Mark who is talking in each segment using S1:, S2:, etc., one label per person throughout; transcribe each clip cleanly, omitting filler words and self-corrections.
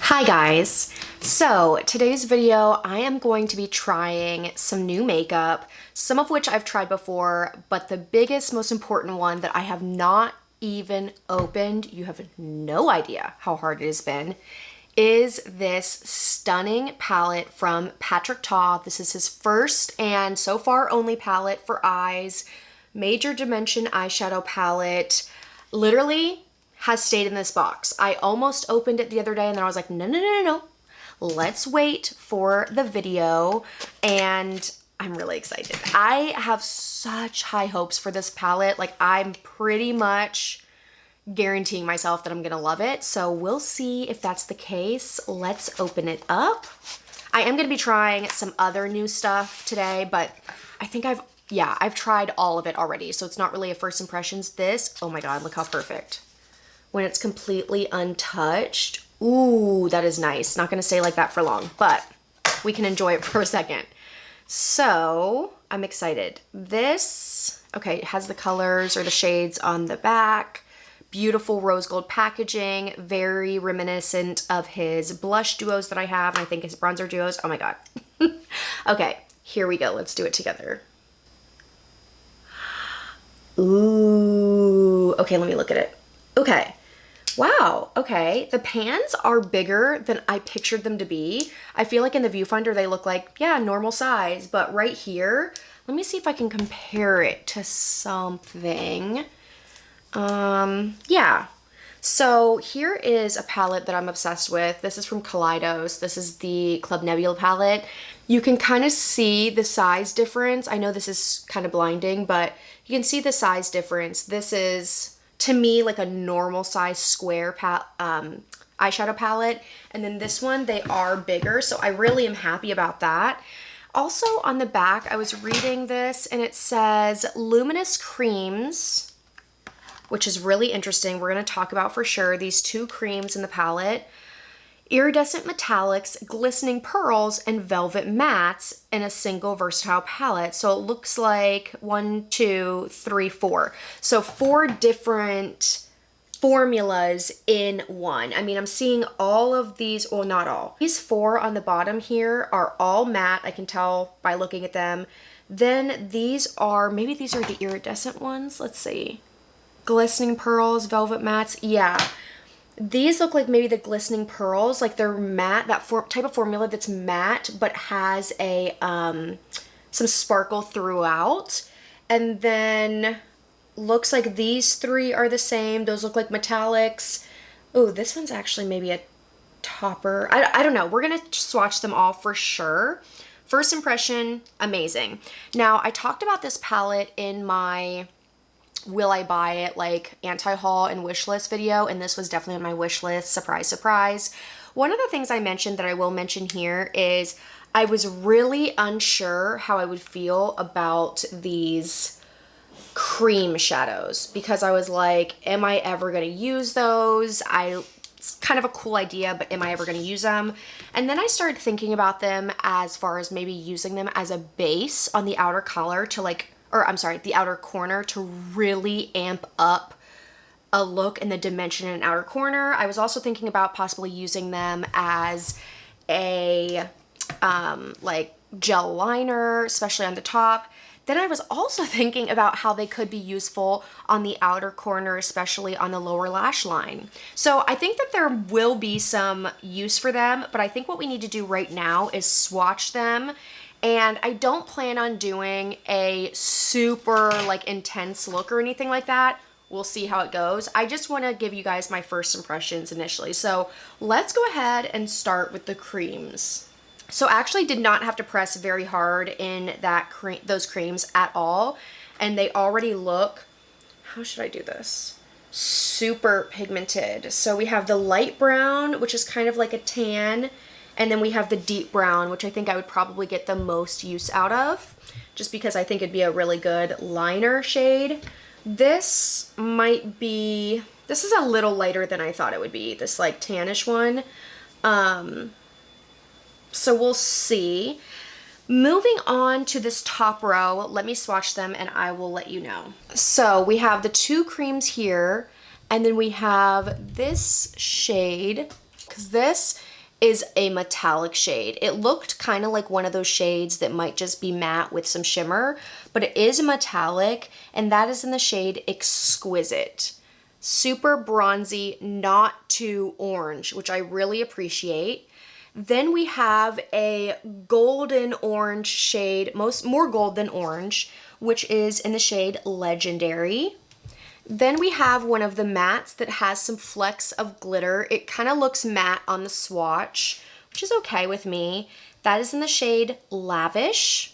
S1: Hi guys! So today's video I am going to be trying some new makeup, some of which I've tried before, but the biggest, most important one that I have not even opened, you have no idea how hard it has been, is this stunning palette from Patrick Ta. This is his first and so far only palette for eyes, major dimension eyeshadow palette. Literally has stayed in this box. I almost opened it the other day and then I was like, no. Let's wait for the video, and I'm really excited. I have such high hopes for this palette. Like, I'm pretty much guaranteeing myself that I'm gonna love it. So we'll see if that's the case. Let's open it up. I am gonna be trying some other new stuff today, but I think I've tried all of it already. So it's not really a first impressions. This, oh my God, look how perfect. When it's completely untouched. Ooh, that is nice. Not gonna stay like that for long, but we can enjoy it for a second. So I'm excited. This, okay, it has the colors or the shades on the back. Beautiful rose gold packaging, very reminiscent of his blush duos that I have, and I think his bronzer duos. Oh my God. Okay, here we go. Let's do it together. Ooh, okay, let me look at it. Okay. Wow, okay. The pans are bigger than I pictured them to be. I feel like in the viewfinder they look like, yeah, normal size, but right here, let me see if I can compare it to something. Yeah. So here is a palette that I'm obsessed with. This is from Kaleidos. This is the Club Nebula palette. You can kind of see the size difference. I know this is kind of blinding, but you can see the size difference. This is, to me, like a normal size square eyeshadow palette. And then this one, they are bigger. So I really am happy about that. Also on the back, I was reading this and it says Luminous Creams, which is really interesting. We're going to talk about for sure these two creams in the palette. Iridescent metallics, glistening pearls, and velvet mattes in a single versatile palette. So it looks like 1, 2, 3, 4. So 4 different formulas in one. I mean, I'm seeing all of these, well, not all. These 4 on the bottom here are all matte. I can tell by looking at them. Then these are, maybe these are the iridescent ones. Let's see. Glistening pearls, velvet mattes. Yeah. These look like maybe the glistening pearls, like they're matte, that type of formula that's matte but has a some sparkle throughout. And then looks like these 3 are the same. Those look like metallics. Oh, this one's actually maybe a topper. I don't know. We're gonna swatch them all for sure. First impression, amazing. Now, I talked about this palette in my will I buy it like anti-haul and wish list video, and this was definitely on my wish list. Surprise, surprise. One of the things I mentioned that I will mention here is I was really unsure how I would feel about these cream shadows because I was like, am I ever going to use those? It's kind of a cool idea, but am I ever going to use them? And then I started thinking about them as far as maybe using them as a base on the outer color to like, or I'm sorry, the outer corner to really amp up a look in the dimension in an outer corner. I was also thinking about possibly using them as a like gel liner, especially on the top. Then I was also thinking about how they could be useful on the outer corner, especially on the lower lash line. So I think that there will be some use for them, but I think what we need to do right now is swatch them. And I don't plan on doing a super like intense look or anything like that. We'll see how it goes. I just want to give you guys my first impressions initially. So let's go ahead and start with the creams. So I actually did not have to press very hard in those creams at all. And they already look, how should I do this? Super pigmented. So we have the light brown, which is kind of like a tan. And then we have the deep brown, which I think I would probably get the most use out of, just because I think it'd be a really good liner shade. This might be, this is a little lighter than I thought it would be, this like tannish one. So we'll see. Moving on to this top row, let me swatch them and I will let you know. So we have the 2 creams here, and then we have this shade, because this is a metallic shade. It looked kind of like one of those shades that might just be matte with some shimmer, but it is a metallic, and that is in the shade Exquisite. Super bronzy, not too orange, which I really appreciate. Then we have a golden orange shade, more gold than orange, which is in the shade Legendary. Then we have one of the mattes that has some flecks of glitter. It kind of looks matte on the swatch, which is okay with me. That is in the shade Lavish.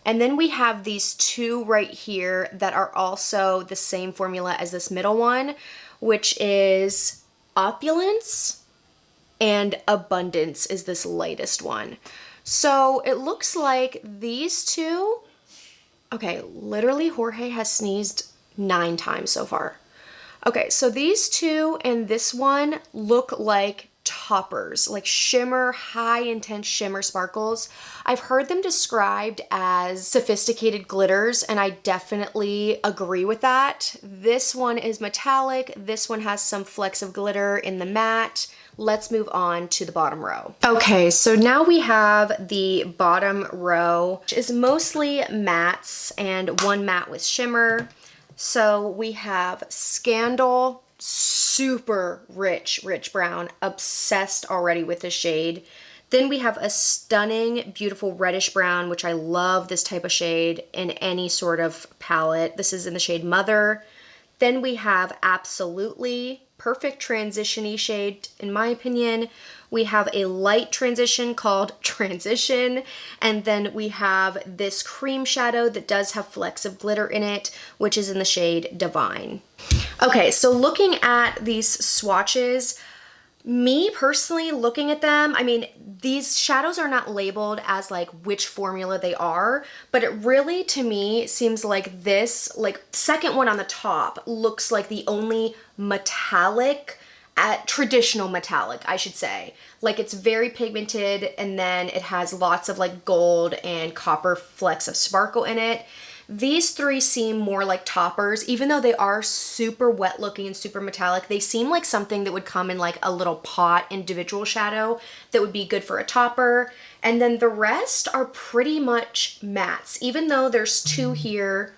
S1: And then we have these two right here that are also the same formula as this middle one, which is Opulence and Abundance is this lightest one. So it looks like these two, okay, literally Jorge has sneezed 9 times so far. Okay, so these two and this one look like toppers, like shimmer, high intense shimmer sparkles. I've heard them described as sophisticated glitters, and I definitely agree with that. This one is metallic. This one has some flecks of glitter in the matte. Let's move on to the bottom row. Okay, so now we have the bottom row, which is mostly mattes and one matte with shimmer. So we have Scandal, super rich brown, obsessed already with this shade. Then we have a stunning, beautiful reddish brown, which I love this type of shade in any sort of palette. This is in the shade Mother. Then we have Absolutely, perfect transition-y shade, in my opinion. We have a light transition called Transition, and then we have this cream shadow that does have flecks of glitter in it, which is in the shade Divine. Okay, so looking at these swatches, me personally looking at them, I mean, these shadows are not labeled as like which formula they are, but it really to me seems like this, like second one on the top looks like the only metallic, traditional metallic, I should say. Like it's very pigmented, and then it has lots of like gold and copper flecks of sparkle in it. These three seem more like toppers, even though they are super wet looking and super metallic. They seem like something that would come in like a little pot individual shadow that would be good for a topper. And then the rest are pretty much mattes, even though there's two here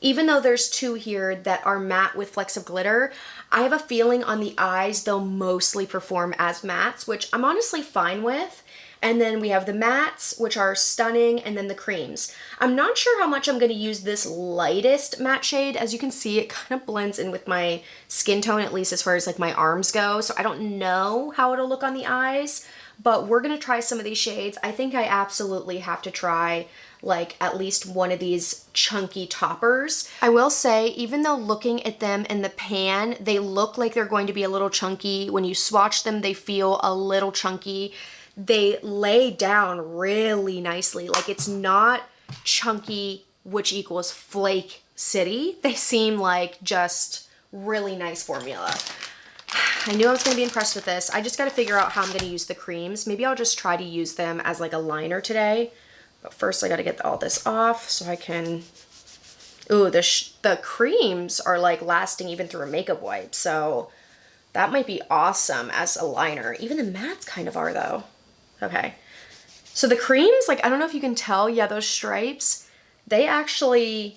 S1: that are matte with flecks of glitter. I have a feeling on the eyes they'll mostly perform as mattes, which I'm honestly fine with. And then we have the mattes, which are stunning, and then the creams. I'm not sure how much I'm going to use this lightest matte shade. As you can see, it kind of blends in with my skin tone, at least as far as like my arms go. So I don't know how it'll look on the eyes, but we're going to try some of these shades. I think I absolutely have to try like at least one of these chunky toppers. I will say, even though looking at them in the pan, they look like they're going to be a little chunky. When you swatch them, they feel a little chunky. They lay down really nicely. Like it's not chunky, which equals flake city. They seem like just really nice formula. I knew I was gonna be impressed with this. I just gotta figure out how I'm gonna use the creams. Maybe I'll just try to use them as like a liner today. But first I gotta get all this off so I can, ooh, the creams are like lasting even through a makeup wipe. So that might be awesome as a liner. Even the mattes kind of are though. Okay, so the creams, like, I don't know if you can tell, yeah, those stripes, they actually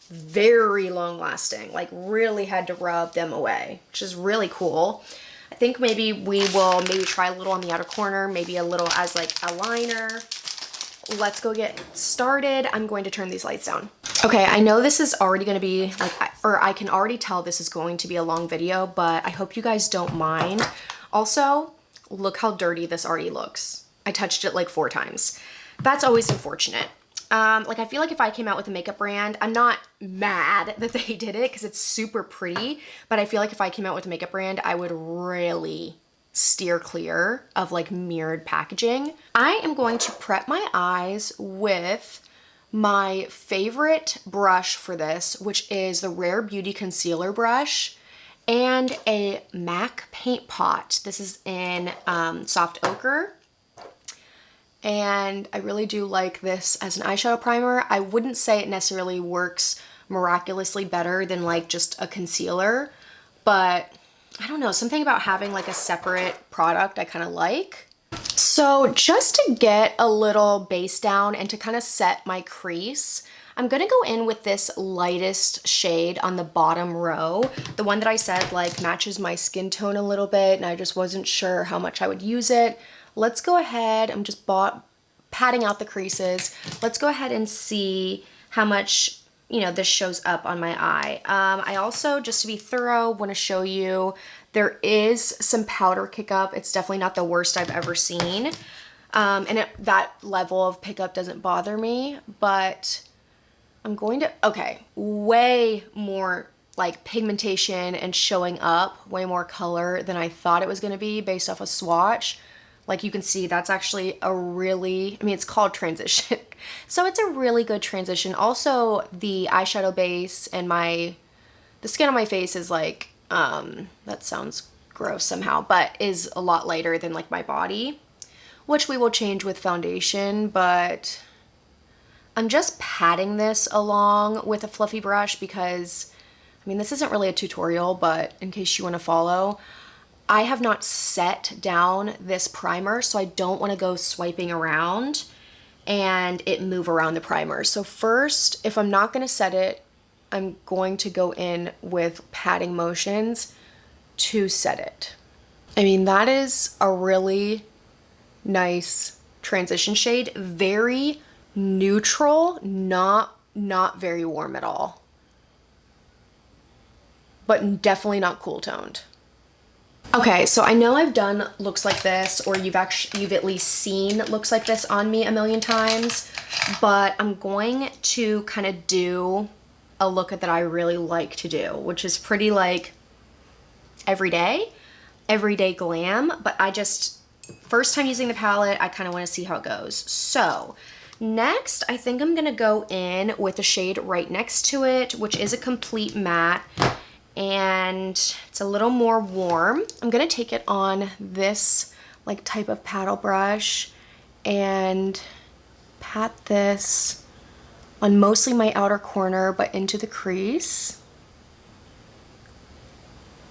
S1: very long lasting, like really had to rub them away, which is really cool. I think maybe we will try a little on the outer corner, maybe a little as like a liner. Let's go get started. I'm going to turn these lights down. Okay, I know this is already going to be like, or I can already tell this is going to be a long video, but I hope you guys don't mind. Also, look how dirty this already looks. I touched it like 4 times. That's always unfortunate. Like I feel like if I came out with a makeup brand, I'm not mad that they did it because it's super pretty, but I feel like if I came out with a makeup brand, I would really steer clear of like mirrored packaging. I am going to prep my eyes with my favorite brush for this, which is the Rare Beauty Concealer Brush, and a MAC paint pot. This is in soft ochre, and I really do like this as an eyeshadow primer. I wouldn't say it necessarily works miraculously better than like just a concealer, but I don't know, something about having like a separate product I kind of like. So just to get a little base down and to kind of set my crease, I'm gonna go in with this lightest shade on the bottom row. The one that I said like matches my skin tone a little bit and I just wasn't sure how much I would use it. Let's go ahead, I'm just patting out the creases. Let's go ahead and see how much, you know, this shows up on my eye. I also, just to be thorough, wanna show you there is some powder kick-up. It's definitely not the worst I've ever seen. That level of pickup doesn't bother me, but I'm going to, okay, way more like pigmentation and showing up, way more color than I thought it was gonna be based off a swatch. Like you can see, that's actually a really, I mean, it's called transition. So it's a really good transition. Also, the eyeshadow base and the skin on my face is like, that sounds gross somehow, but is a lot lighter than like my body, which we will change with foundation, but I'm just patting this along with a fluffy brush because, I mean, this isn't really a tutorial, but in case you want to follow, I have not set down this primer, so I don't want to go swiping around and it move around the primer. So first, if I'm not going to set it, I'm going to go in with patting motions to set it. I mean, that is a really nice transition shade. Very neutral, not very warm at all. But definitely not cool toned. Okay, so I know I've done looks like this, or you've at least seen looks like this on me a million times, but I'm going to kind of do a look that I really like to do, which is pretty like everyday glam, but first time using the palette, I kind of want to see how it goes. So next, I think I'm gonna go in with a shade right next to it, which is a complete matte, and it's a little more warm. I'm gonna take it on this like type of paddle brush and pat this on mostly my outer corner, but into the crease.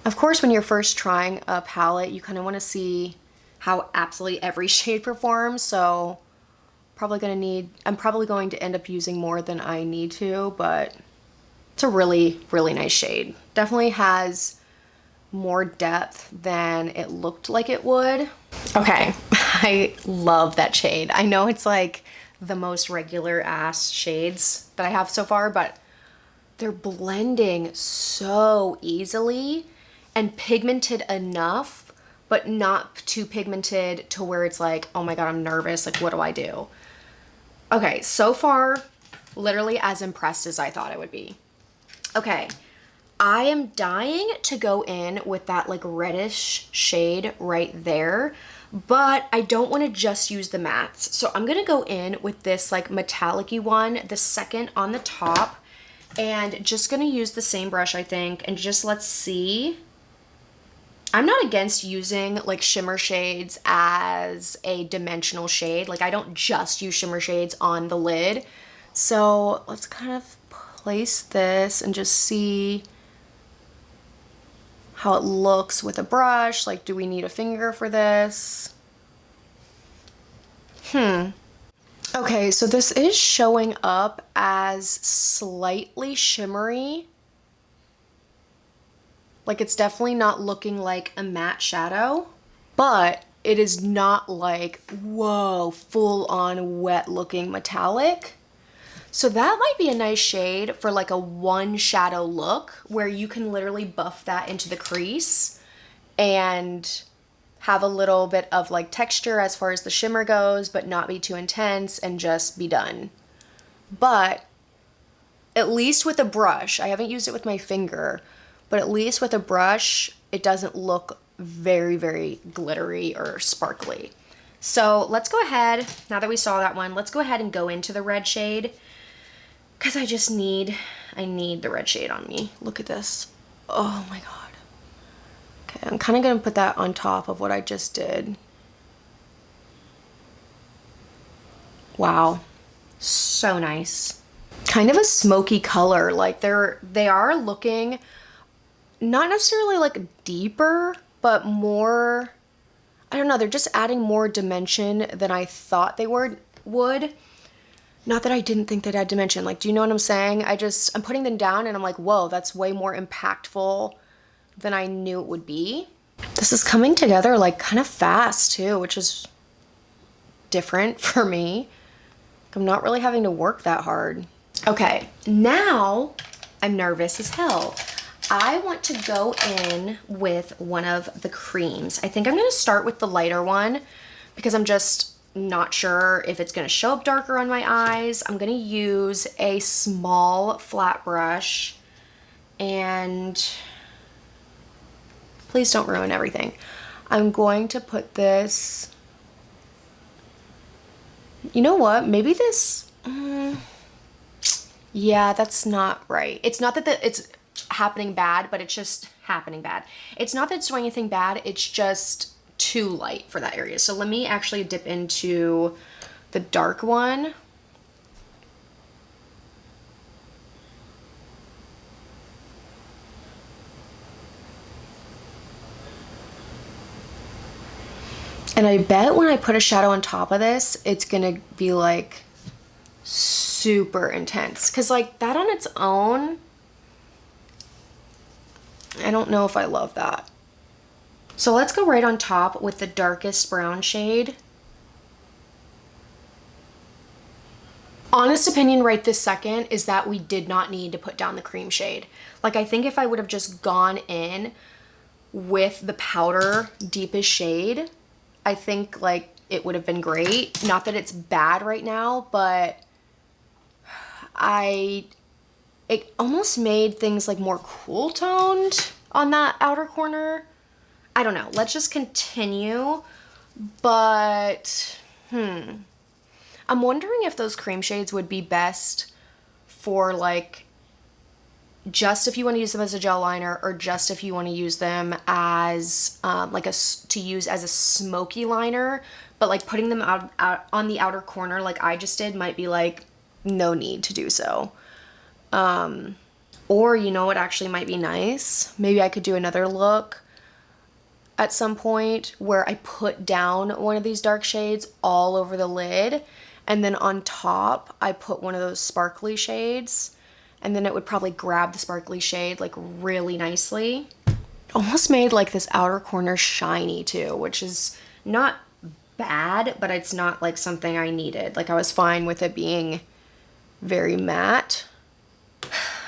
S1: Of course, when you're first trying a palette, you kind of want to see how absolutely every shade performs, so I'm probably going to end up using more than I need to, but it's a really, really nice shade. Definitely has more depth than it looked like it would. Okay, I love that shade. I know it's like the most regular ass shades that I have so far, but they're blending so easily and pigmented enough, but not too pigmented to where it's like, oh my God, I'm nervous. Like, what do I do? Okay, so far, literally as impressed as I thought I would be. Okay, I am dying to go in with that like reddish shade right there, but I don't want to just use the mattes. So I'm gonna go in with this like metallic-y one, the second on the top, and just gonna use the same brush, I think, and just let's see. I'm not against using like shimmer shades as a dimensional shade. Like I don't just use shimmer shades on the lid. So let's kind of place this and just see how it looks with a brush. Like, do we need a finger for this? Okay, so this is showing up as slightly shimmery. Like, it's definitely not looking like a matte shadow, but it is not like, whoa, full on wet looking metallic. So that might be a nice shade for like a one shadow look where you can literally buff that into the crease and have a little bit of like texture as far as the shimmer goes, but not be too intense and just be done. But at least with a brush, I haven't used it with my finger, but at least with a brush, it doesn't look very, very glittery or sparkly. So let's go ahead, now that we saw that one, let's go ahead and go into the red shade, because I need the red shade on me. Look at this. Oh my God. Okay, I'm kind of going to put that on top of what I just did. Wow. So nice. Kind of a smoky color. Like they are looking not necessarily like deeper, but more, I don't know, they're just adding more dimension than I thought they would. Not that I didn't think they'd add dimension. Like, do you know what I'm saying? I'm putting them down and I'm like, whoa, that's way more impactful than I knew it would be. This is coming together like kind of fast too, which is different for me. I'm not really having to work that hard. Okay, now I'm nervous as hell. I want to go in with one of the creams. I think I'm gonna start with the lighter one because I'm just not sure if it's gonna show up darker on my eyes. I'm gonna use a small flat brush, and please don't ruin everything. I'm going to put this, you know what, maybe this, yeah, that's not right. It's not that it's happening bad, but it's just happening bad. It's not that it's doing anything bad, it's just too light for that area. So let me actually dip into the dark one. And I bet when I put a shadow on top of this, it's gonna be like super intense. Cause like that on its own, I don't know if I love that. So let's go right on top with the darkest brown shade. Honest opinion right this second is that we did not need to put down the cream shade. Like I think if I would have just gone in with the powder deepest shade, I think like it would have been great. Not that it's bad right now, but it almost made things like more cool toned on that outer corner. I don't know, let's just continue. But, I'm wondering if those cream shades would be best for like, just if you want to use them as a gel liner, or just if you want to use them as to use as a smoky liner, but like putting them out on the outer corner like I just did might be like no need to do so. Or you know what actually might be nice? Maybe I could do another look at some point where I put down one of these dark shades all over the lid, and then on top I put one of those sparkly shades, and then it would probably grab the sparkly shade like really nicely. Almost made like this outer corner shiny too, which is not bad, but it's not like something I needed. Like I was fine with it being very matte.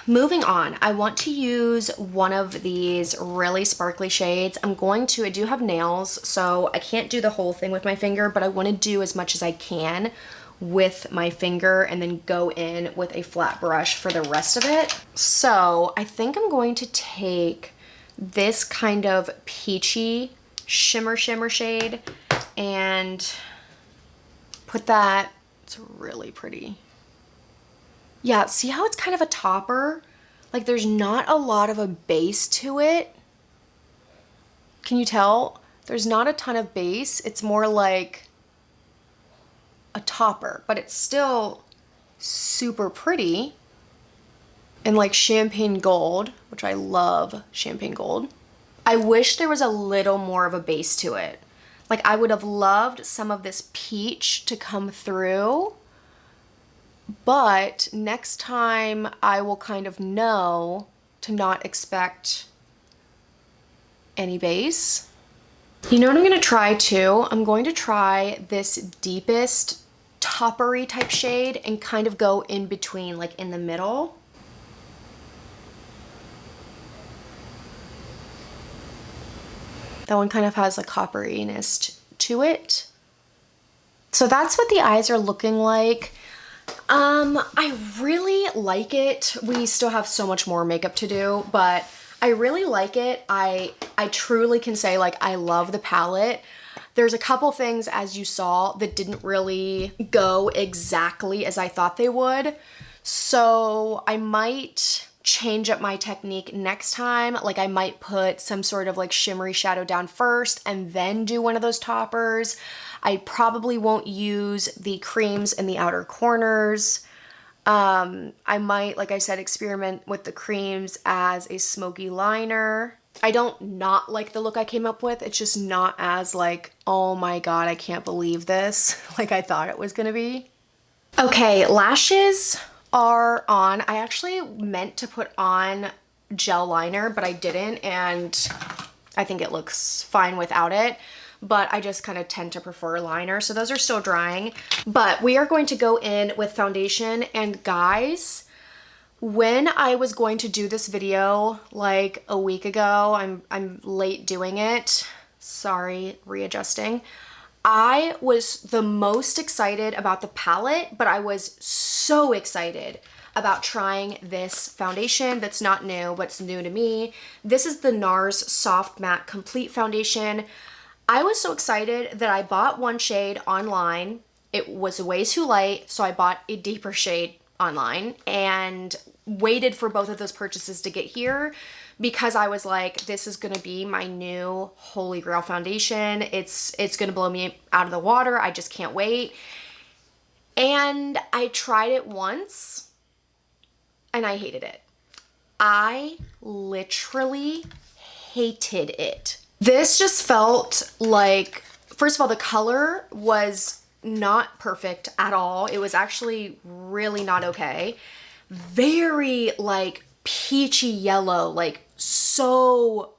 S1: Moving on, I want to use one of these really sparkly shades. I do have nails, so I can't do the whole thing with my finger, but I want to do as much as I can with my finger and then go in with a flat brush for the rest of it. So I think I'm going to take this kind of peachy shimmer shade and put that, it's really pretty. Yeah, see how it's kind of a topper? Like there's not a lot of a base to it. Can you tell? There's not a ton of base. It's more like a topper, but it's still super pretty. And like champagne gold, which I love champagne gold. I wish there was a little more of a base to it. Like I would have loved some of this peach to come through. But next time I will kind of know to not expect any base. You know what I'm going to try too? I'm going to try this deepest toppery type shade and kind of go in between, like in the middle. That one kind of has a copperiness to it. So that's what the eyes are looking like. I really like it. We still have so much more makeup to do, but I really like it. I truly can say like I love the palette. There's a couple things, as you saw, that didn't really go exactly as I thought they would. So I might change up my technique next time. Like I might put some sort of like shimmery shadow down first and then do one of those toppers. I probably won't use the creams in the outer corners. I might, like I said, experiment with the creams as a smoky liner. I don't not like the look I came up with. It's just not as like, oh my God, I can't believe this, like I thought it was gonna be. Okay, lashes are on. I actually meant to put on gel liner, but I didn't, and I think it looks fine without it. But I just kind of tend to prefer liner. So those are still drying. But we are going to go in with foundation. And guys, when I was going to do this video like a week ago, I'm late doing it. Sorry, readjusting. I was the most excited about the palette, but I was so excited about trying this foundation that's not new, but it's new to me. This is the Nars Soft Matte Complete Foundation. I was so excited that I bought one shade online. It was way too light, so I bought a deeper shade online and waited for both of those purchases to get here because I was like, this is gonna be my new holy grail foundation. It's gonna blow me out of the water. I just can't wait. And I tried it once and I hated it. I literally hated it. This just felt like, first of all, the color was not perfect at all. It was actually really not okay. Very like peachy yellow, like so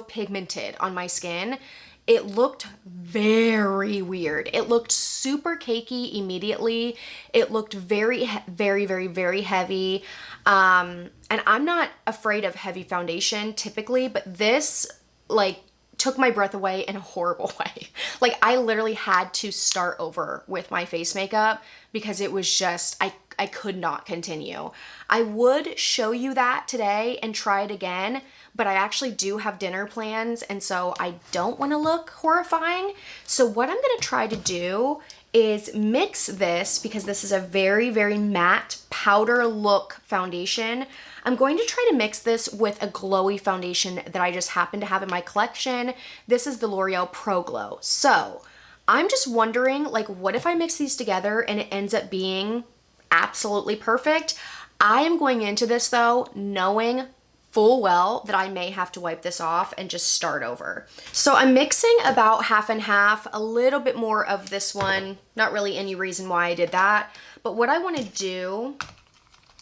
S1: pigmented on my skin. It looked very weird. It looked super cakey immediately. It looked very heavy. And I'm not afraid of heavy foundation typically, but this like took my breath away in a horrible way. Like I literally had to start over with my face makeup because it was just, I could not continue. I would show you that today and try it again, but I actually do have dinner plans and so I don't want to look horrifying. So what I'm going to try to do is mix this because this is a very matte powder look foundation. I'm going to try to mix this with a glowy foundation that I just happen to have in my collection. This is the L'Oreal Pro Glow. So I'm just wondering, like, what if I mix these together and it ends up being absolutely perfect? I am going into this though, knowing full well that I may have to wipe this off and just start over. So I'm mixing about half and half, a little bit more of this one, not really any reason why I did that. But what I want to do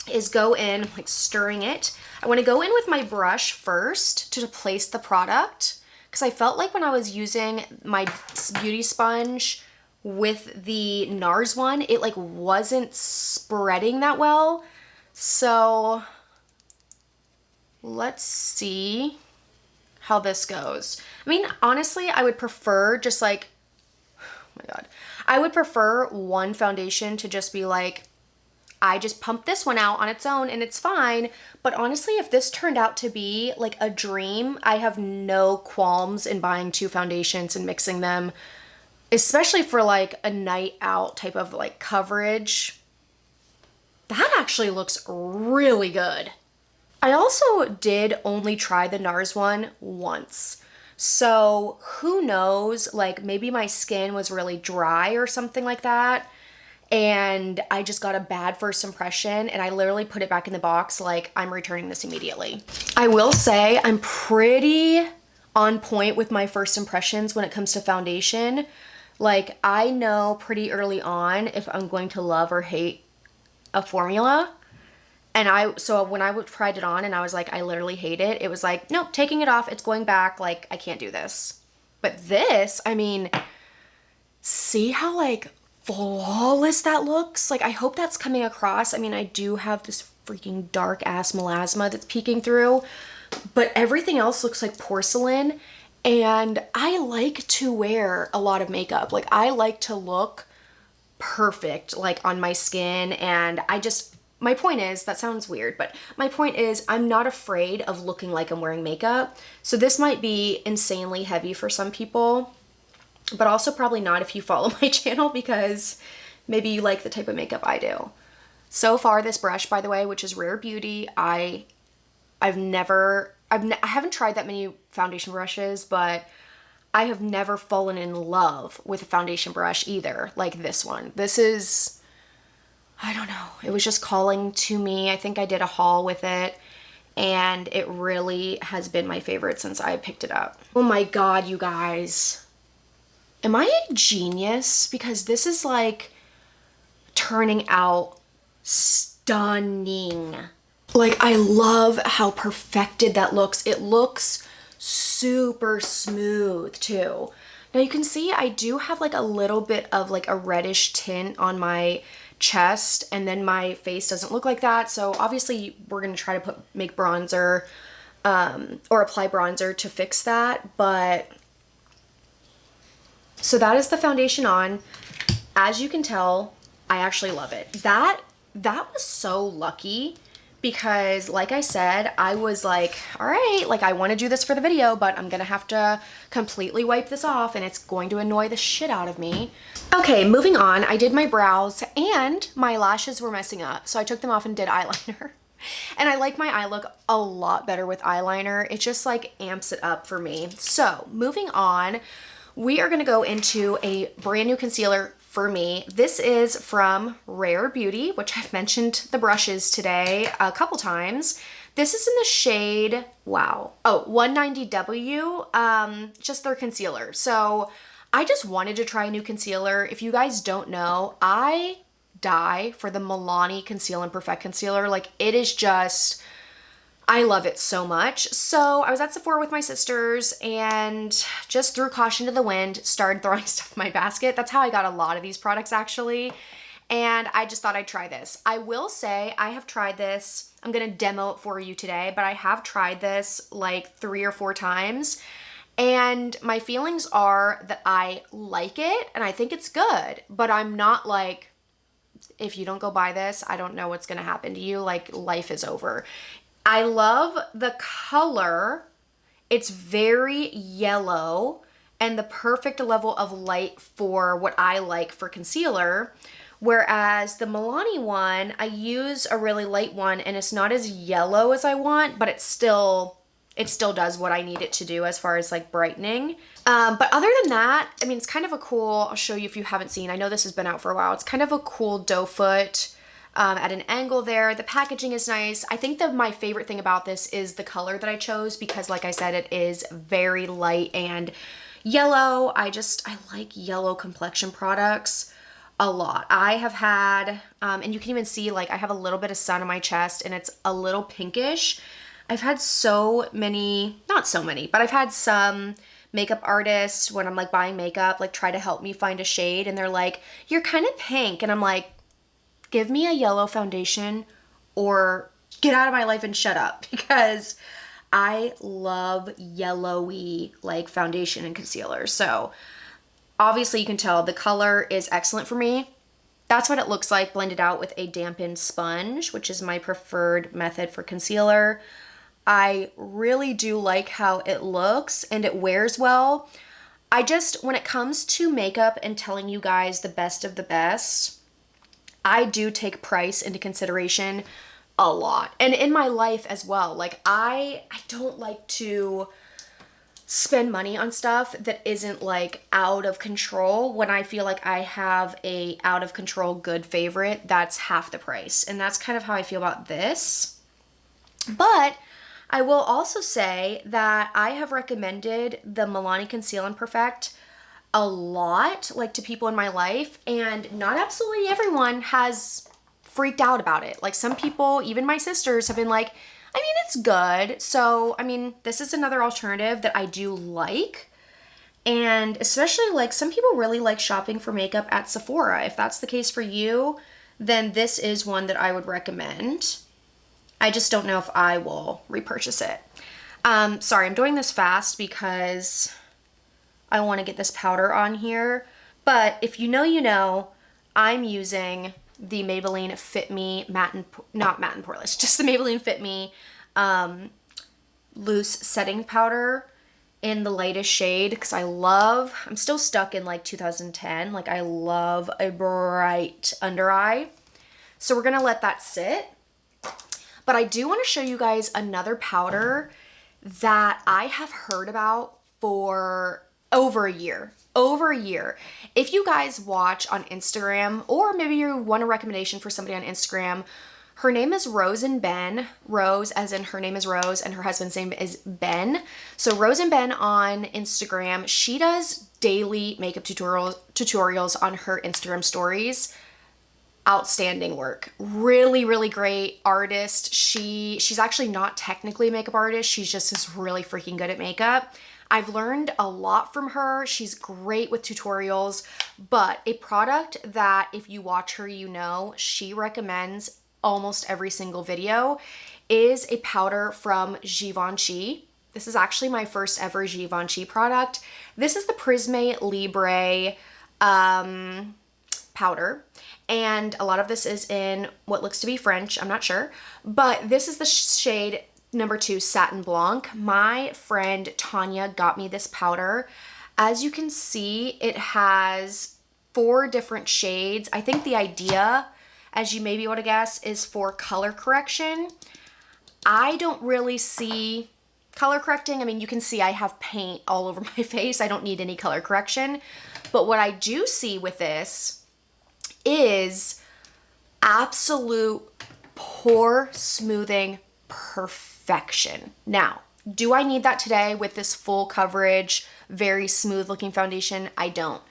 S1: is go in, like stirring it. I want to go in with my brush first to place the product because I felt like when I was using my beauty sponge with the Nars one, it like wasn't spreading that well. So let's see how this goes. I mean, honestly, I would prefer just like, oh my God, I would prefer one foundation to just be like, I just pumped this one out on its own and it's fine. But honestly, if this turned out to be like a dream, I have no qualms in buying two foundations and mixing them, especially for like a night out type of like coverage. That actually looks really good. I also did only try the Nars one once. So who knows, like maybe my skin was really dry or something like that. And I just got a bad first impression and I literally put it back in the box like I'm returning this immediately. I will say I'm pretty on point with my first impressions when it comes to foundation. Like I know pretty early on if I'm going to love or hate a formula. And so when I tried it on and I was like, I literally hate it. It was like, nope, taking it off, it's going back. Like I can't do this. But this, I mean, see how like flawless that looks? Like, I hope that's coming across. I mean, I do have this freaking dark ass melasma that's peeking through, but everything else looks like porcelain. And I like to wear a lot of makeup. Like, I like to look perfect, like on my skin. And my point is, that sounds weird, but my point is I'm not afraid of looking like I'm wearing makeup. So this might be insanely heavy for some people, but also probably not if you follow my channel because maybe you like the type of makeup I do. So far, this brush, by the way, which is Rare Beauty, I haven't tried that many foundation brushes, but I have never fallen in love with a foundation brush either, like this one. This is, I don't know, it was just calling to me. I think I did a haul with it, and it really has been my favorite since I picked it up. Oh my God, you guys. Am I a genius? Because this is like turning out stunning. Like, I love how perfected that looks. It looks super smooth too. Now you can see I do have like a little bit of like a reddish tint on my chest, and then my face doesn't look like that. So obviously we're gonna try to make bronzer or apply bronzer to fix that. But so that is the foundation on. As you can tell, I actually love it. That was so lucky, because like I said, I was like, all right, like I want to do this for the video, but I'm gonna have to completely wipe this off and it's going to annoy the shit out of me. Okay, moving on. I did my brows and my lashes were messing up, so I took them off and did eyeliner. And I like my eye look a lot better with eyeliner. It just like amps it up for me. So moving on, we are gonna go into a brand new concealer for me. This is from Rare Beauty, which I've mentioned the brushes today a couple times. This is in the shade, wow, oh, 190W, just their concealer. So I just wanted to try a new concealer. If you guys don't know, I die for the Milani Conceal and Perfect Concealer. Like, it is just, I love it so much. So I was at Sephora with my sisters and just threw caution to the wind, started throwing stuff in my basket. That's how I got a lot of these products actually. And I just thought I'd try this. I will say I have tried this. I'm gonna demo it for you today, but I have tried this like 3 or 4 times. And my feelings are that I like it and I think it's good, but I'm not like, if you don't go buy this, I don't know what's gonna happen to you. Like, life is over. I love the color. It's very yellow and the perfect level of light for what I like for concealer. Whereas the Milani one, I use a really light one and it's not as yellow as I want, but it still does what I need it to do as far as like brightening. But other than that, I mean, it's kind of a cool, I'll show you if you haven't seen, I know this has been out for a while. It's kind of a cool doe foot at an angle there. The packaging is nice. I think that my favorite thing about this is the color that I chose, because like I said, it is very light and yellow. I like yellow complexion products a lot. I have had, and you can even see like I have a little bit of sun on my chest and it's a little pinkish. I've had so many, not so many, but I've had some makeup artists when I'm like buying makeup, like try to help me find a shade and they're like, you're kind of pink. And I'm like, give me a yellow foundation or get out of my life and shut up, because I love yellowy like foundation and concealer. So obviously you can tell the color is excellent for me. That's what it looks like blended out with a dampened sponge, which is my preferred method for concealer. I really do like how it looks and it wears well. When it comes to makeup and telling you guys the best of the best, I do take price into consideration a lot. And in my life as well. Like, I don't like to spend money on stuff that isn't like out of control. When I feel like I have a out of control good favorite, that's half the price. And that's kind of how I feel about this. But I will also say that I have recommended the Milani Conceal and Perfect a lot, like to people in my life, and not absolutely everyone has freaked out about it. Like, some people, even my sisters, have been like, I mean, it's good. So, I mean, this is another alternative that I do like. And especially like some people really like shopping for makeup at Sephora. If that's the case for you, then this is one that I would recommend. I just don't know if I will repurchase it. Sorry, I'm doing this fast because I want to get this powder on here. But if you know, you know, I'm using the Maybelline Fit Me not matte and poreless, just the Maybelline Fit Me loose setting powder in the lightest shade, because I'm still stuck in like 2010. Like, I love a bright under eye. So we're gonna let that sit. But I do want to show you guys another powder that I have heard about for over a year. over a year. If you guys watch on Instagram, or maybe you want a recommendation for somebody on Instagram, her name is Rose and Ben. Rose as in her name is Rose and her husband's name is Ben. So Rose and Ben on Instagram, she does daily makeup tutorials on her Instagram stories. Outstanding work. Really, really great artist. She's actually not technically a makeup artist. She's just is really freaking good at makeup. I've learned a lot from her. She's great with tutorials, but a product that if you watch her, you know, she recommends almost every single video is a powder from Givenchy. This is actually my first ever Givenchy product. This is the Prisme Libre powder, and a lot of this is in what looks to be French, I'm not sure, but this is the shade number 2, Satin Blanc. My friend Tanya got me this powder. As you can see, it has 4 different shades. I think the idea, as you may be able to guess, is for color correction. I don't really see color correcting. I mean, you can see I have paint all over my face. I don't need any color correction. But what I do see with this is absolute pore smoothing perfection. Now, do I need that today with this full coverage, very smooth looking foundation? I don't.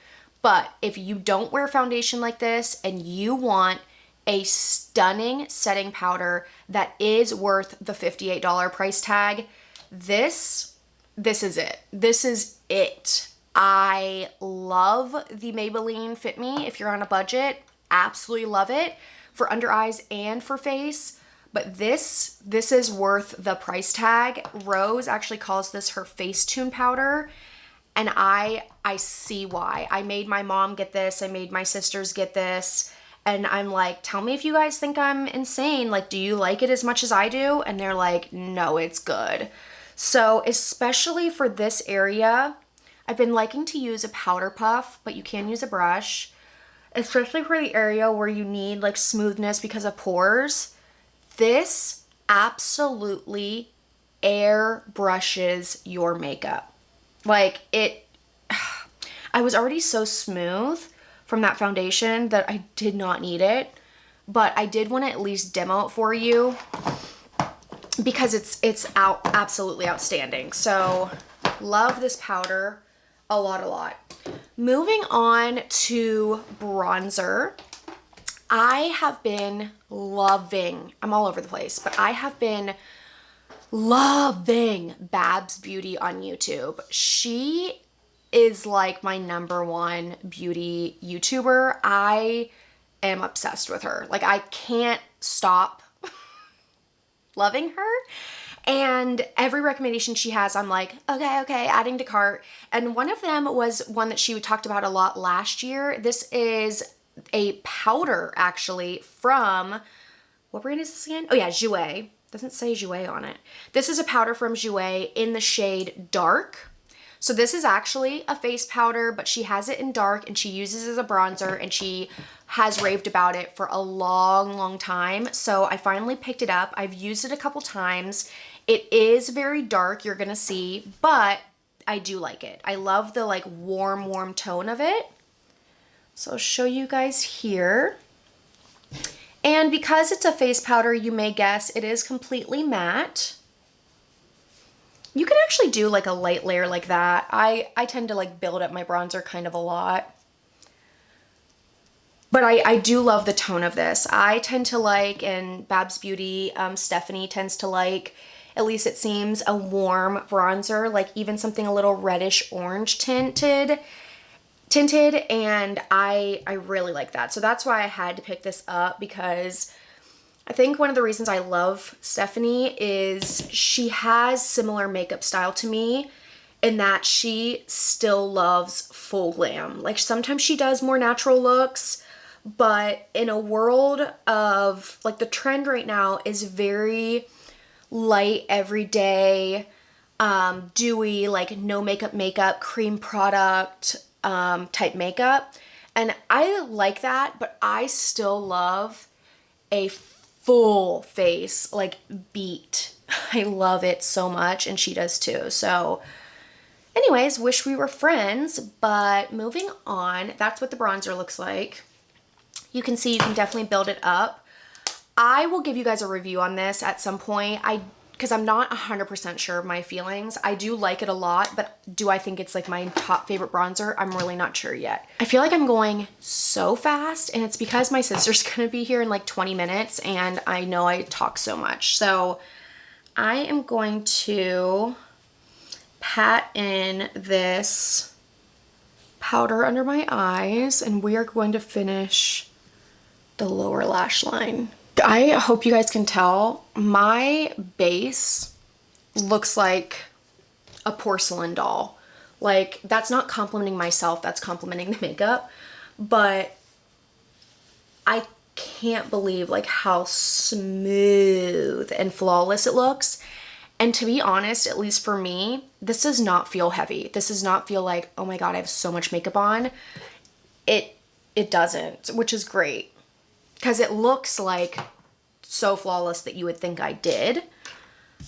S1: But if you don't wear foundation like this and you want a stunning setting powder that is worth the $58 price tag, this is it. This is it. I love the Maybelline Fit Me. If you're on a budget, absolutely love it for under eyes and for face. But this is worth the price tag. Rose actually calls this her Facetune powder, and I see why. I made my mom get this. I made my sisters get this. And I'm like, tell me if you guys think I'm insane. Like, do you like it as much as I do? And they're like, no, it's good. So especially for this area, I've been liking to use a powder puff, but you can use a brush, especially for the area where you need like smoothness because of pores. This absolutely airbrushes your makeup. Like it, I was already so smooth from that foundation that I did not need it, but I did want to at least demo it for you because it's absolutely outstanding. So love this powder a lot. Moving on to bronzer. I have been loving, I'm all over the place, but I have been loving Babs Beauty on YouTube. She is like my #1 beauty YouTuber. I am obsessed with her. Like, I can't stop loving her. And every recommendation she has, I'm like, okay, adding to cart. And one of them was one that she talked about a lot last year. This is a powder, actually, from, what brand is this again? Oh yeah, Jouer. Doesn't say Jouer on it. This is a powder from Jouer in the shade Dark. So this is actually a face powder, but she has it in dark and she uses it as a bronzer, and she has raved about it for a long time. So I finally picked it up. I've used it a couple times. It is very dark, you're gonna see, but I do like it. I love the like warm tone of it. So I'll show you guys here. And because it's a face powder, you may guess it is completely matte. You can actually do like a light layer like that. I tend to like build up my bronzer kind of a lot. But I do love the tone of this. I tend to like, and Babs Beauty, Stephanie tends to like, at least it seems, a warm bronzer, like even something a little reddish orange tinted, and I really like that. So that's why I had to pick this up, because I think one of the reasons I love Stephanie is she has similar makeup style to me in that she still loves full glam. Like sometimes she does more natural looks, but in a world of like, the trend right now is very light, everyday, dewy, like no makeup, cream product type makeup. And I like that, but I still love a full face, like beat. I love it so much, and she does too. So Anyways, wish we were friends, but moving on, that's what the bronzer looks like. You can see you can definitely build it up. I will give you guys a review on this at some point. Because I'm not 100% sure of my feelings. I do like it a lot, but do I think it's like my top favorite bronzer? I'm really not sure yet. I feel like I'm going so fast, and it's because my sister's gonna be here in like 20 minutes, and I know I talk so much. So I am going to pat in this powder under my eyes, and we are going to finish the lower lash line. I hope you guys can tell, my base looks like a porcelain doll. Like, that's not complimenting myself, that's complimenting the makeup, but I can't believe like how smooth and flawless it looks. And to be honest, at least for me, this does not feel heavy. This does not feel like, oh my God, I have so much makeup on. It doesn't, which is great. Because it looks like so flawless that you would think I did.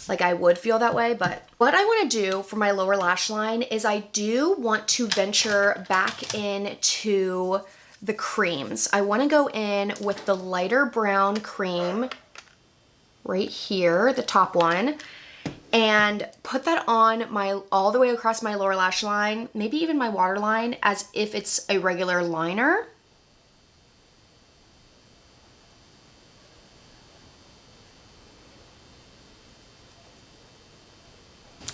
S1: Like I would feel that way, but what I want to do for my lower lash line is I do want to venture back into the creams. I want to go in with the lighter brown cream right here, the top one, and put that on all the way across my lower lash line, maybe even my waterline, as if it's a regular liner.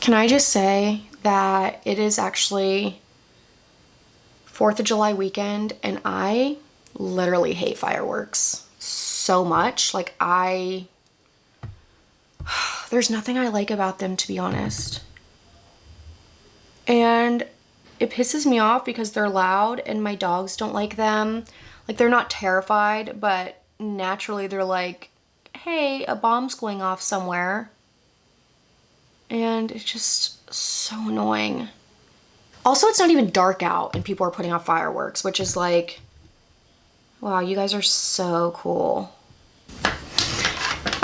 S1: Can I just say that it is actually 4th of July weekend, and I literally hate fireworks so much. Like there's nothing I like about them, to be honest. And it pisses me off because they're loud and my dogs don't like them. Like, they're not terrified, but naturally they're like, hey, a bomb's going off somewhere. And it's just so annoying. Also, it's not even dark out and people are putting off fireworks, which is like, wow, you guys are so cool.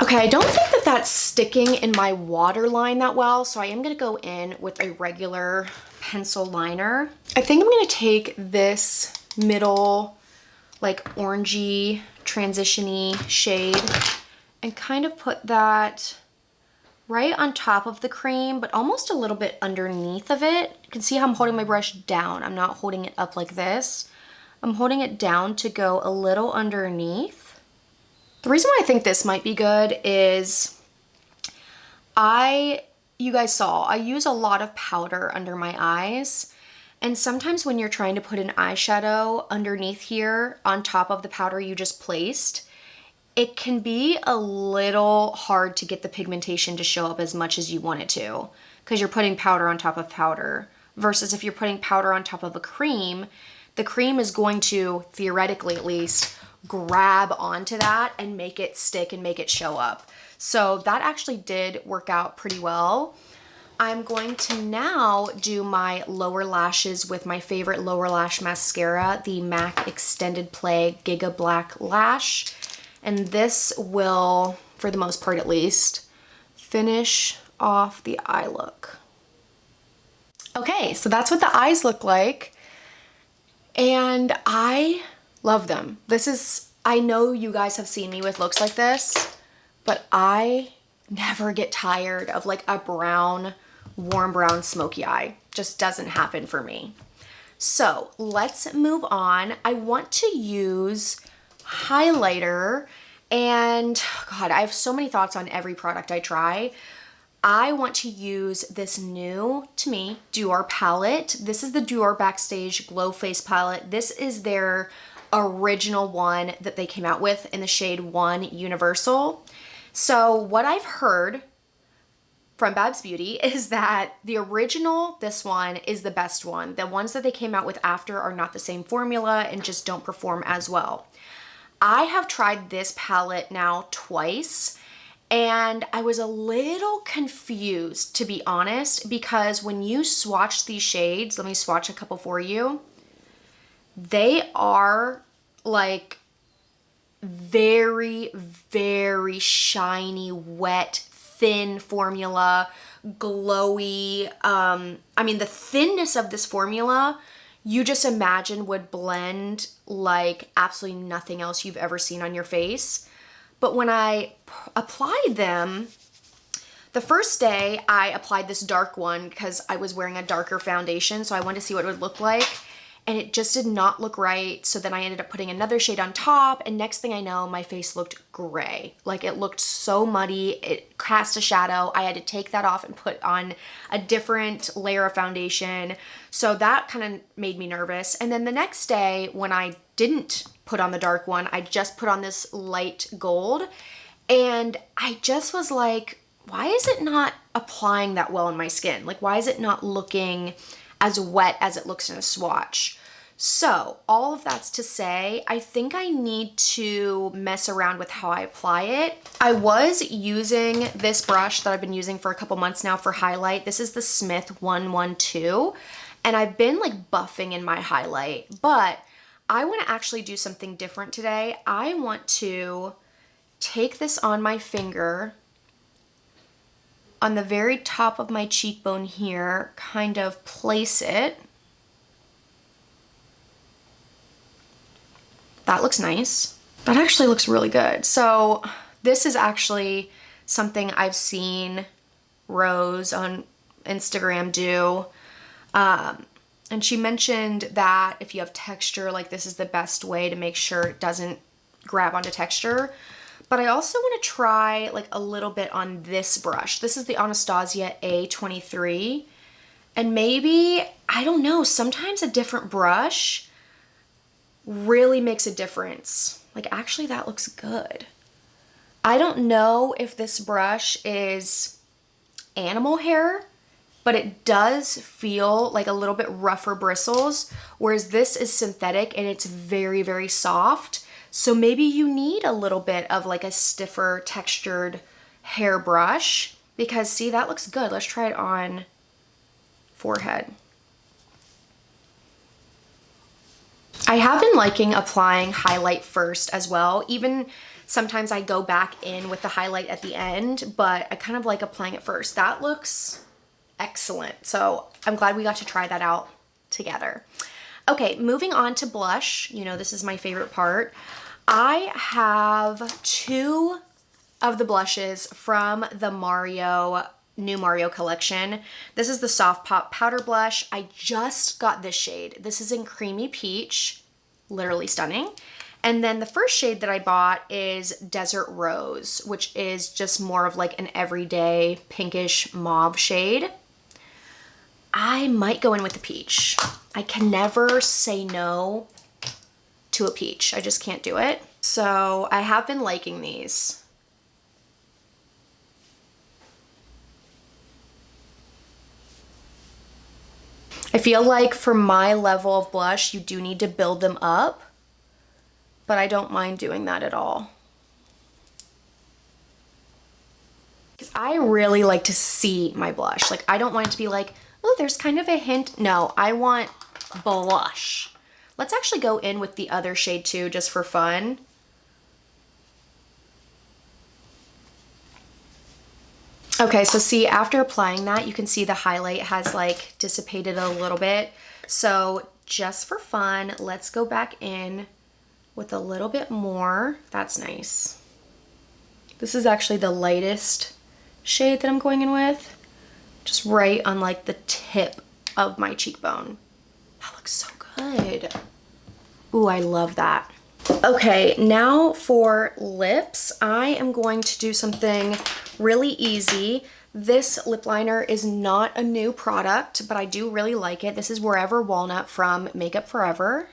S1: Okay, I don't think that that's sticking in my waterline that well, so I am gonna go in with a regular pencil liner. I think I'm gonna take this middle, like orangey, transition-y shade and kind of put that right on top of the cream, but almost a little bit underneath of it. You can see how I'm holding my brush down. I'm not holding it up like this. I'm holding it down to go a little underneath. The reason why I think this might be good is you guys saw, I use a lot of powder under my eyes. And sometimes when you're trying to put an eyeshadow underneath here on top of the powder you just placed, it can be a little hard to get the pigmentation to show up as much as you want it to, because you're putting powder on top of powder, versus if you're putting powder on top of a cream, the cream is going to, theoretically at least, grab onto that and make it stick and make it show up. So that actually did work out pretty well. I'm going to now do my lower lashes with my favorite lower lash mascara, the MAC Extended Play Giga Black Lash. And this will, for the most part at least, finish off the eye look. Okay, so that's what the eyes look like. And I love them. This is, I know you guys have seen me with looks like this, but I never get tired of like a brown, warm brown smoky eye. Just doesn't happen for me. So let's move on. I want to use highlighter, and God, I have so many thoughts on every product I try. I want to use this new, to me, Dior palette. This is the Dior Backstage Glow Face palette. This is their original one that they came out with in the shade 1 Universal. So what I've heard from Babs Beauty is that the original, this one, is the best one. The ones that they came out with after are not the same formula and just don't perform as well. I have tried this palette now twice, and I was a little confused, to be honest, because when you swatch these shades, let me swatch a couple for you, they are like very, very shiny, wet, thin formula, glowy, I mean, the thinness of this formula, you just imagine would blend like absolutely nothing else you've ever seen on your face. But when I applied them, the first day I applied this dark one because I was wearing a darker foundation, so I wanted to see what it would look like. And it just did not look right. So then I ended up putting another shade on top, and next thing I know, my face looked gray. Like, it looked so muddy, it cast a shadow. I had to take that off and put on a different layer of foundation. So that kind of made me nervous. And then the next day when I didn't put on the dark one, I just put on this light gold, and I just was like, why is it not applying that well on my skin? Like, why is it not looking as wet as it looks in a swatch? So all of that's to say, I think I need to mess around with how I apply it. I was using this brush that I've been using for a couple months now for highlight. This is the Smith 112, and I've been like buffing in my highlight, but I want to actually do something different today. I want to take this on my finger on the very top of my cheekbone here, kind of place it. That looks nice. That actually looks really good. So this is actually something I've seen Rose on Instagram do. And she mentioned that if you have texture, like, this is the best way to make sure it doesn't grab onto texture. But I also want to try like a little bit on this brush. This is the Anastasia A23. And maybe, I don't know, sometimes a different brush really makes a difference. Like, actually that looks good. I don't know if this brush is animal hair, but it does feel like a little bit rougher bristles, whereas this is synthetic and it's very, very soft. So maybe you need a little bit of like a stiffer textured hair brush, because see, that looks good. Let's try it on forehead. I have been liking applying highlight first as well. Even sometimes I go back in with the highlight at the end, but I kind of like applying it first. That looks excellent. So I'm glad we got to try that out together. Okay, moving on to blush. You know, this is my favorite part. I have two of the blushes from the new Mario collection. This is the Soft Pop Powder Blush. I just got this shade. This is in Creamy Peach, literally stunning. And then the first shade that I bought is Desert Rose, which is just more of like an everyday pinkish mauve shade. I might go in with the peach. I can never say no to a peach. I just can't do it. So I have been liking these. I feel like for my level of blush, you do need to build them up, but I don't mind doing that at all. Because I really like to see my blush. Like, I don't want it to be like, oh, there's kind of a hint. No, I want blush. Let's actually go in with the other shade too, just for fun. Okay, so see, after applying that, you can see the highlight has like dissipated a little bit. So just for fun, let's go back in with a little bit more. That's nice. This is actually the lightest shade that I'm going in with. Just right on like the tip of my cheekbone. That looks so good. Ooh, I love that. Okay, now for lips, I am going to do something really easy. This lip liner is not a new product, but I do really like it. This is Wherever Walnut from Makeup Forever.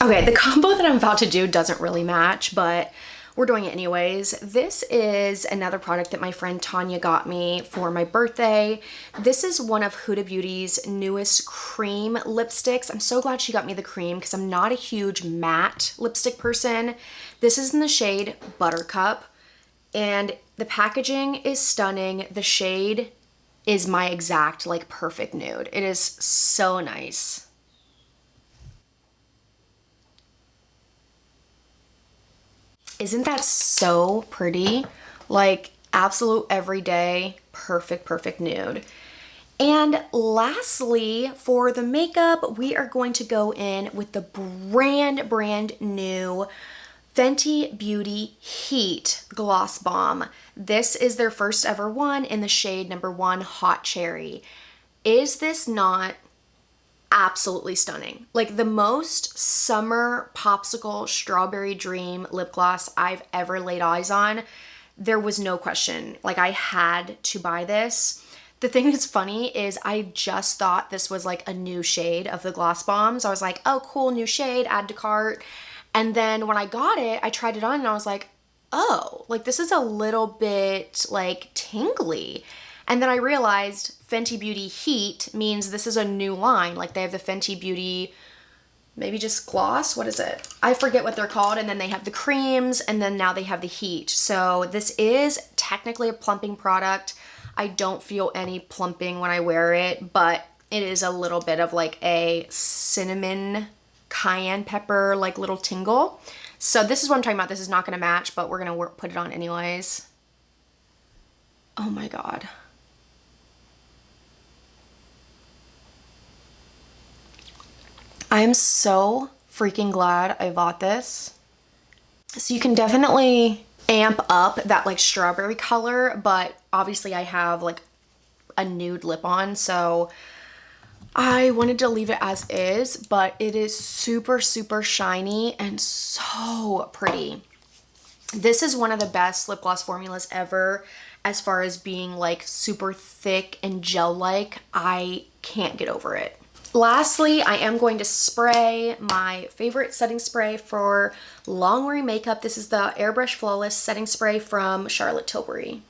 S1: Okay, the combo that I'm about to do doesn't really match, but we're doing it anyways. This is another product that my friend Tanya got me for my birthday. This is one of Huda Beauty's newest cream lipsticks. I'm so glad she got me the cream because I'm not a huge matte lipstick person. This is in the shade Buttercup, and the packaging is stunning. The shade is my exact, like, perfect nude. It is so nice. Isn't that so pretty? Like absolute everyday, perfect, perfect nude. And lastly, for the makeup, we are going to go in with the brand new Fenty Beauty Heat Gloss Balm. This is their first ever one in the shade number 1 Hot Cherry. Is this not absolutely stunning? Like the most summer popsicle strawberry dream lip gloss I've ever laid eyes on. There was no question. Like I had to buy this. The thing that's funny is I just thought this was like a new shade of the gloss bombs. I was like, oh cool, new shade, add to cart. And then when I got it, I tried it on and I was like, oh, like this is a little bit like tingly. And then I realized Fenty Beauty Heat means this is a new line. Like they have the Fenty Beauty, maybe just gloss, what is it? I forget what they're called. And then they have the creams and then now they have the heat. So this is technically a plumping product. I don't feel any plumping when I wear it, but it is a little bit of like a cinnamon cayenne pepper like little tingle. So this is what I'm talking about. This is not going to match, but we're going to put it on anyways. Oh my God. I'm so freaking glad I bought this. So you can definitely amp up that like strawberry color, but obviously I have like a nude lip on, so I wanted to leave it as is, but it is super, super shiny and so pretty. This is one of the best lip gloss formulas ever as far as being like super thick and gel-like. I can't get over it. Lastly, I am going to spray my favorite setting spray for long-wearing makeup. This is the Airbrush Flawless Setting Spray from Charlotte Tilbury.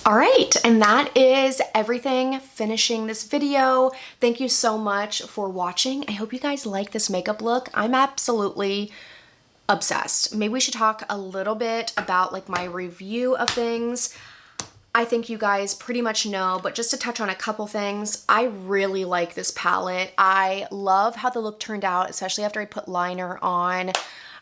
S1: All right, and that is everything finishing this video. Thank you so much for watching. I hope you guys like this makeup look. I'm absolutely obsessed. Maybe we should talk a little bit about like my review of things. I think you guys pretty much know, but just to touch on a couple things, I really like this palette. I love how the look turned out, especially after I put liner on.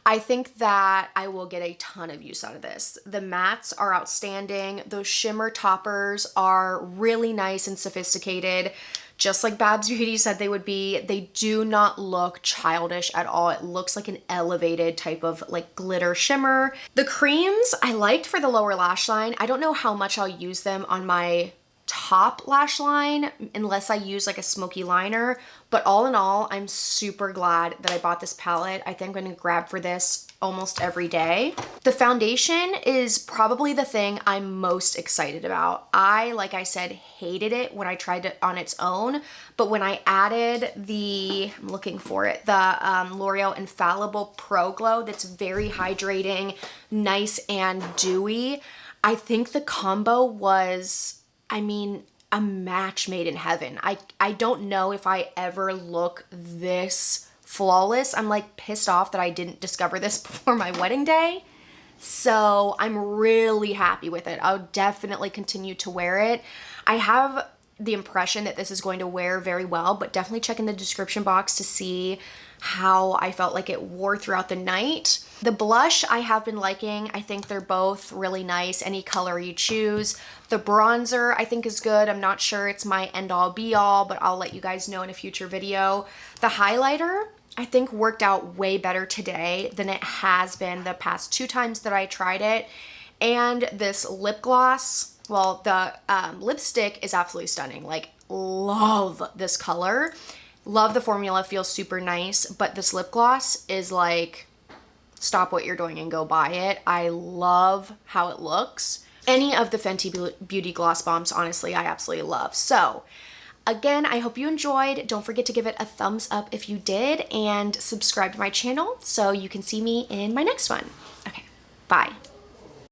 S1: I think that I will get a ton of use out of this. The mattes are outstanding. Those shimmer toppers are really nice and sophisticated. Just like Babs Beauty said they would be, they do not look childish at all. It looks like an elevated type of like glitter shimmer. The creams I liked for the lower lash line. I don't know how much I'll use them on my top lash line unless I use like a smoky liner, but all in all, I'm super glad that I bought this palette. I think I'm going to grab for this almost every day. The foundation is probably the thing I'm most excited about. Like I said, hated it when I tried it on its own, but when I added I'm looking for it, the L'Oreal Infallible Pro Glow that's very hydrating, nice and dewy, I think the combo was, I mean, a match made in heaven. I don't know if I ever look this flawless. I'm like pissed off that I didn't discover this before my wedding day. So I'm really happy with it. I'll definitely continue to wear it. I have the impression that this is going to wear very well, but definitely check in the description box to see how I felt like it wore throughout the night. The blush I have been liking. I think they're both really nice, any color you choose. The bronzer I think is good. I'm not sure it's my end all be all, but I'll let you guys know in a future video. The highlighter I think worked out way better today than it has been the past 2 times that I tried it. And this lip gloss, well, the lipstick is absolutely stunning. Like, love this color. Love the formula, feels super nice, but this lip gloss is like, stop what you're doing and go buy it. I love how it looks. Any of the Fenty Beauty gloss bombs, honestly, I absolutely love. So, again, I hope you enjoyed. Don't forget to give it a thumbs up if you did, and subscribe to my channel so you can see me in my next one. Okay, bye.